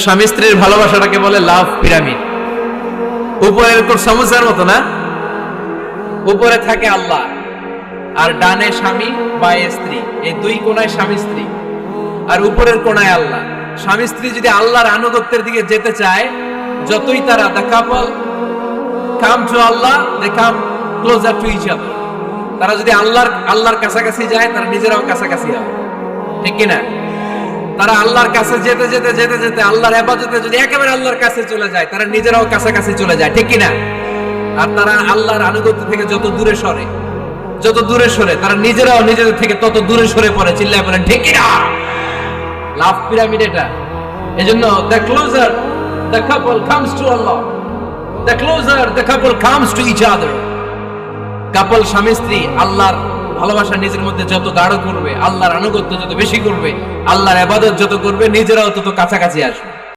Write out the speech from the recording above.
স্বামী স্ত্রীর ভালোবাসাটাকে বলে লাভ পিরামিড। উপরে এরকম সমুদ্রের মতো না, উপরে থাকে আল্লাহ আর ডানে স্বামী বা স্ত্রী, এই দুই কোণায় স্বামী স্ত্রী, আর উপরের কোণায় আল্লাহ। স্বামী স্ত্রী যদি আল্লাহর আনুগত্যের দিকে যেতে চায়, যতই তারা the couple come to Allah, they come closer to each other। তারা যদি আল্লাহর কাছাকাছি যায়, তারা নিজেরাও কাছাকাছি হবে, ঠিক কিনা? তারা আল্লাহর কাছে যেতে যেতে যেতে যেতে আল্লাহর ইবাদতে যদি একেবারে আল্লাহর কাছে চলে যায়, তারা নিজেরাও কাছাকাছি চলে যায়, ঠিক কিনা? আর তারা আল্লাহর আনুগত্য থেকে যত দূরে সরে তারা নিজেরাও নিজেদের থেকে তত দূরে সরে পড়ে। চিল্লায় বলেন ঠিক কিনা? লাভ পিরামিড এটা। এজন্য the closer the couple comes to Allah, the closer the couple comes to each other। কাপল স্বামী স্ত্রী আল্লাহর ভালোবাসা নিজের মধ্যে যত গাঢ় করবে, আল্লাহর আনুগত্য যত বেশি করবে, আল্লাহর ইবাদত যত করবে, নিজেরাও তত কাছাকাছি আসবে।